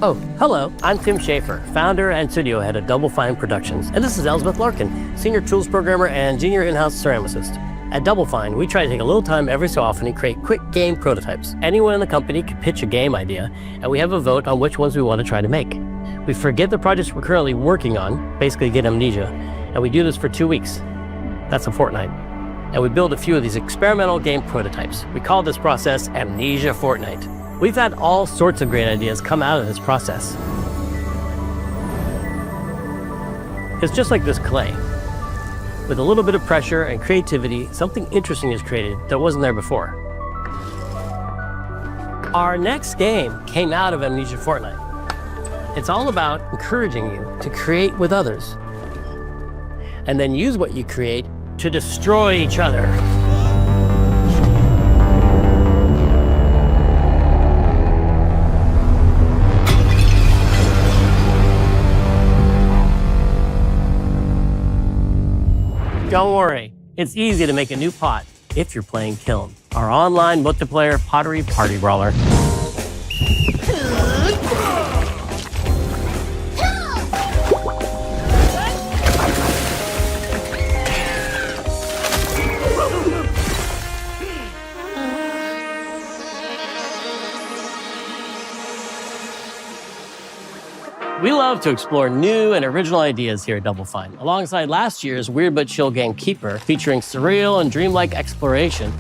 Oh, hello. I'm Tim Schafer, founder and studio head of Double Fine Productions. And this is Elizabeth Larkin, senior tools programmer and junior in-house ceramicist. At Double Fine, we try to take a little time every so often to create quick game prototypes. Anyone in the company can pitch a game idea, and we have a vote on which ones we want to try to make. We forget the projects we're currently working on, basically get amnesia, and we do this for 2 weeks. That's a fortnight. And we build a few of these experimental game prototypes. We call this process Amnesia Fortnight. We've had all sorts of great ideas come out of this process. It's just like this clay. With a little bit of pressure and creativity, something interesting is created that wasn't there before. Our next game came out of Amnesia Fortnight. It's all about encouraging you to create with others, and then use what you create to destroy each other. Don't worry, it's easy to make a new pot if you're playing Kiln, our online multiplayer pottery party brawler. We love to explore new and original ideas here at Double Fine. Alongside last year's Weird But Chill game Keeper, featuring surreal and dreamlike exploration,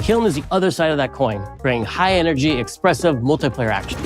Kiln is the other side of that coin, bringing high-energy, expressive multiplayer action.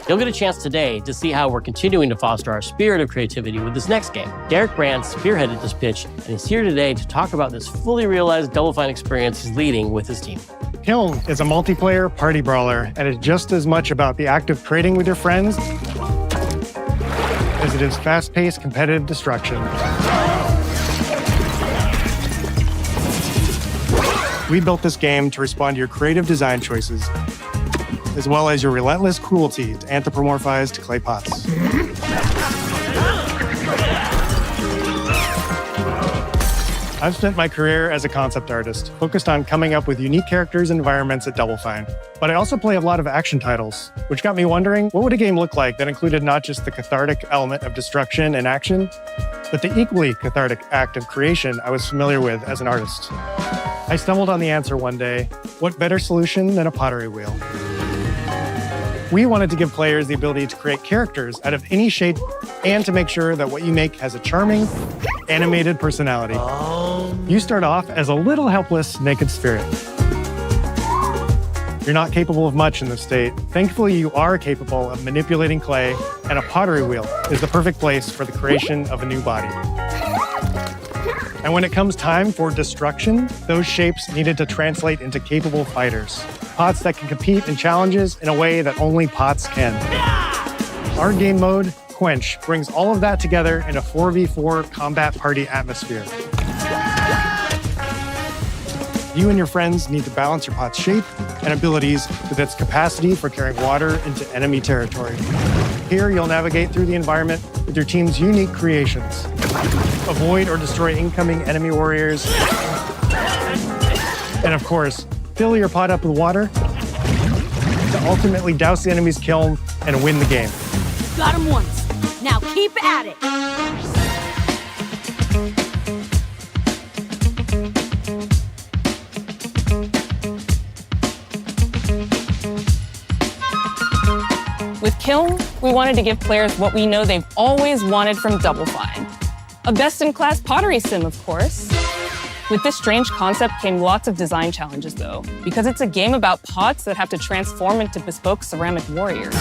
You'll get a chance today to see how we're continuing to foster our spirit of creativity with this next game. Derek Brand spearheaded this pitch, and he's here today to talk about this fully realized Double Fine experience he's leading with his team. Kiln is a multiplayer party brawler, and it's just as much about the act of trading with your friends as it is fast-paced competitive destruction. We built this game to respond to your creative design choices, as well as your relentless cruelty to anthropomorphized clay pots. I've spent my career as a concept artist, focused on coming up with unique characters and environments at Double Fine. But I also play a lot of action titles, which got me wondering, what would a game look like that included not just the cathartic element of destruction and action, but the equally cathartic act of creation I was familiar with as an artist? I stumbled on the answer one day: what better solution than a pottery wheel? We wanted to give players the ability to create characters out of any shape and to make sure that what you make has a charming, animated personality. You start off as a little helpless, naked spirit. You're not capable of much in this state. Thankfully, you are capable of manipulating clay, and a pottery wheel is the perfect place for the creation of a new body. And when it comes time for destruction, those shapes needed to translate into capable fighters. Pots that can compete in challenges in a way that only pots can. Our game mode, Quench, brings all of that together in a 4v4 combat party atmosphere. You and your friends need to balance your pot's shape and abilities with its capacity for carrying water into enemy territory. Here, you'll navigate through the environment with your team's unique creations. Avoid or destroy incoming enemy warriors. And of course, fill your pot up with water to ultimately douse the enemy's kiln and win the game. Got him once. Now keep at it. With Kiln, we wanted to give players what we know they've always wanted from Double Fine. A best-in-class pottery sim, of course. With this strange concept came lots of design challenges, though, because it's a game about pots that have to transform into bespoke ceramic warriors.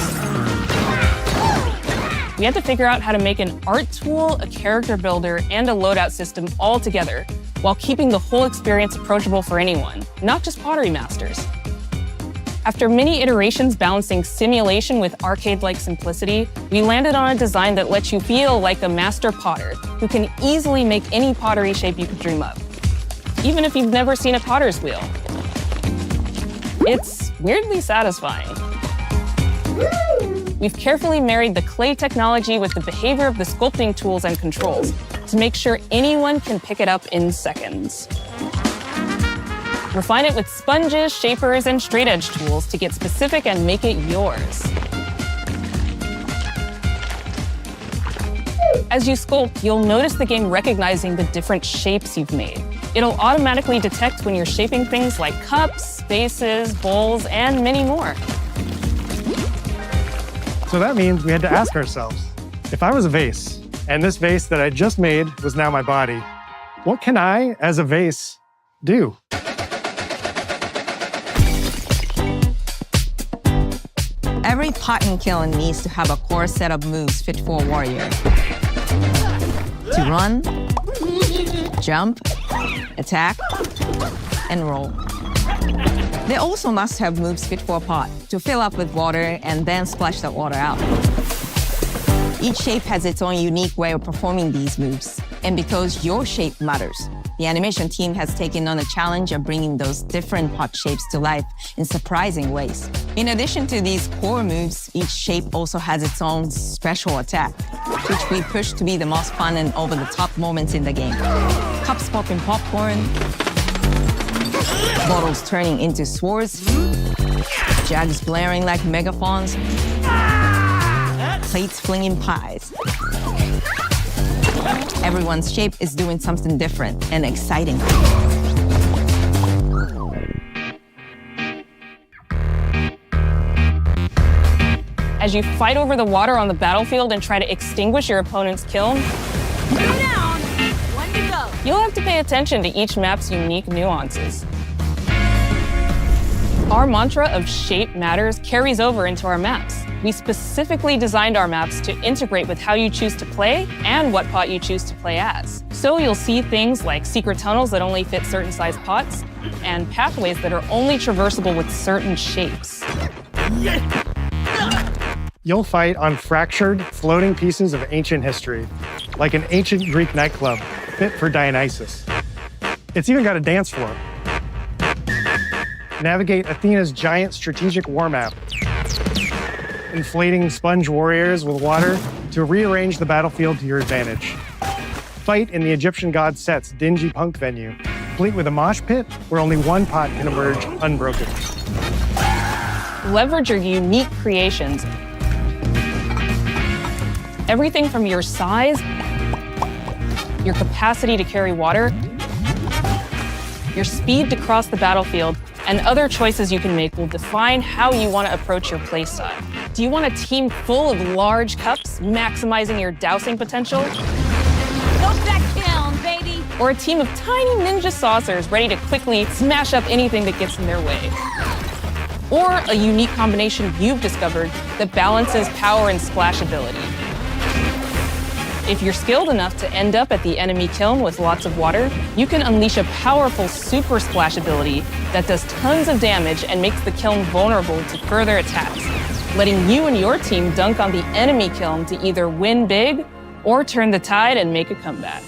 We had to figure out how to make an art tool, a character builder, and a loadout system all together, while keeping the whole experience approachable for anyone, not just pottery masters. After many iterations balancing simulation with arcade-like simplicity, we landed on a design that lets you feel like a master potter who can easily make any pottery shape you could dream up, even if you've never seen a potter's wheel. It's weirdly satisfying. We've carefully married the clay technology with the behavior of the sculpting tools and controls to make sure anyone can pick it up in seconds. Refine it with sponges, shapers, and straight edge tools to get specific and make it yours. As you sculpt, you'll notice the game recognizing the different shapes you've made. It'll automatically detect when you're shaping things like cups, vases, bowls, and many more. So that means we had to ask ourselves, if I was a vase, and this vase that I just made was now my body, what can I, as a vase, do? Every pot in Kiln needs to have a core set of moves fit for a warrior. To run, jump, attack, and roll. They also must have moves fit for a pot to fill up with water and then splash that water out. Each shape has its own unique way of performing these moves. And because your shape matters, the animation team has taken on the challenge of bringing those different pot shapes to life in surprising ways. In addition to these core moves, each shape also has its own special attack, which we push to be the most fun and over-the-top moments in the game. Cups popping popcorn, bottles turning into swords, jugs blaring like megaphones, plates flinging pies. Everyone's shape is doing something different and exciting. As you fight over the water on the battlefield and try to extinguish your opponent's kiln, Down. One to go. you'll have to pay attention to each map's unique nuances. Our mantra of shape matters carries over into our maps. We specifically designed our maps to integrate with how you choose to play and what pot you choose to play as. So you'll see things like secret tunnels that only fit certain size pots and pathways that are only traversable with certain shapes. You'll fight on fractured, floating pieces of ancient history, like an ancient Greek nightclub fit for Dionysus. It's even got a dance floor. Navigate Athena's giant strategic war map, inflating sponge warriors with water to rearrange the battlefield to your advantage. Fight in the Egyptian god Set's dingy punk venue, complete with a mosh pit where only one pot can emerge unbroken. Leverage your unique creations. Everything from your size, your capacity to carry water, your speed to cross the battlefield, and other choices you can make will define how you want to approach your playstyle. Do you want a team full of large cups, maximizing your dousing potential? Go back Kiln, baby. Or a team of tiny ninja saucers ready to quickly smash up anything that gets in their way? Or a unique combination you've discovered that balances power and splashability? If you're skilled enough to end up at the enemy kiln with lots of water, you can unleash a powerful super splash ability that does tons of damage and makes the kiln vulnerable to further attacks, letting you and your team dunk on the enemy kiln to either win big or turn the tide and make a comeback.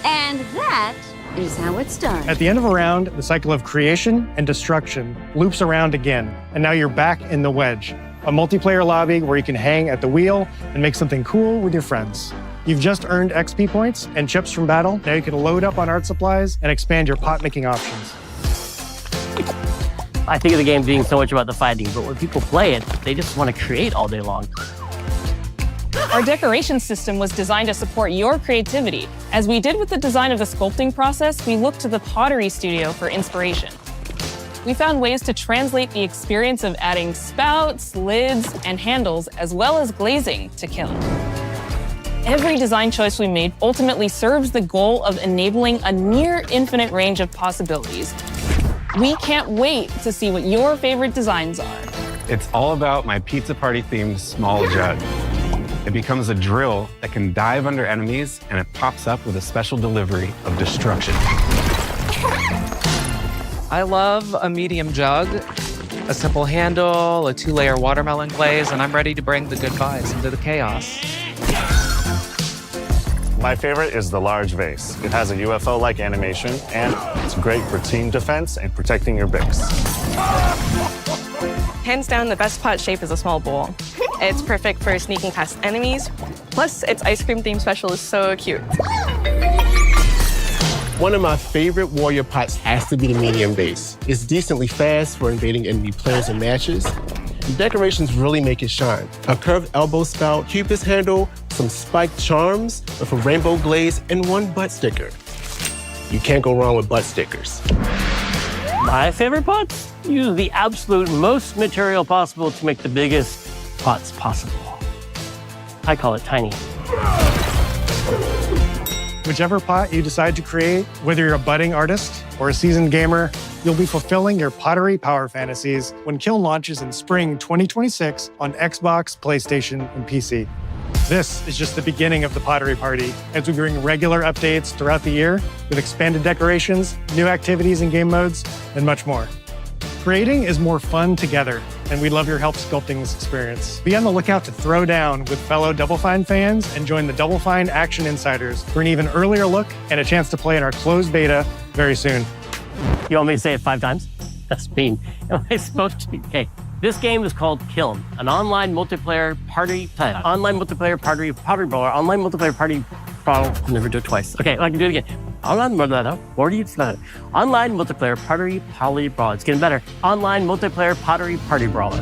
And that is how it's done. At the end of a round, the cycle of creation and destruction loops around again, and now you're back in the wedge, a multiplayer lobby where you can hang at the wheel and make something cool with your friends. You've just earned XP points and chips from battle. Now you can load up on art supplies and expand your pot-making options. I think of the game being so much about the fighting, but when people play it, they just want to create all day long. Our decoration system was designed to support your creativity. As we did with the design of the sculpting process, we looked to the Pottery Studio for inspiration. We found ways to translate the experience of adding spouts, lids, and handles, as well as glazing to Kiln. Every design choice we made ultimately serves the goal of enabling a near infinite range of possibilities. We can't wait to see what your favorite designs are. It's all about my pizza party themed small jug. It becomes a drill that can dive under enemies, and it pops up with a special delivery of destruction. I love a medium jug, a simple handle, a 2-layer watermelon glaze, and I'm ready to bring the good vibes into the chaos. My favorite is the large vase. It has a UFO-like animation, and it's great for team defense and protecting your bigs. Hands down, the best pot shape is a small bowl. It's perfect for sneaking past enemies. Plus, its ice cream theme special is so cute. One of my favorite warrior pots has to be the medium base. It's decently fast for invading enemy players and matches. The decorations really make it shine. A curved elbow spout, cupid's handle, some spiked charms with a rainbow glaze, and one butt sticker. You can't go wrong with butt stickers. My favorite pots use the absolute most material possible to make the biggest pots possible. I call it tiny. Whichever pot you decide to create, whether you're a budding artist or a seasoned gamer, you'll be fulfilling your pottery power fantasies when Kiln launches in spring 2026 on Xbox, PlayStation, and PC. This is just the beginning of the pottery party as we bring regular updates throughout the year with expanded decorations, new activities and game modes, and much more. Creating is more fun together, and we love your help sculpting this experience. Be on the lookout to throw down with fellow Double Fine fans and join the Double Fine Action Insiders for an even earlier look and a chance to play in our closed beta very soon. You want me to say it 5 times? That's mean. Am I supposed to? Okay. This game is called Kiln, an online multiplayer party brawler, online multiplayer party brawler. I'll never do it twice. Okay, I can do it again. Online multiplayer party brawler. It's getting better. Online multiplayer pottery party brawler.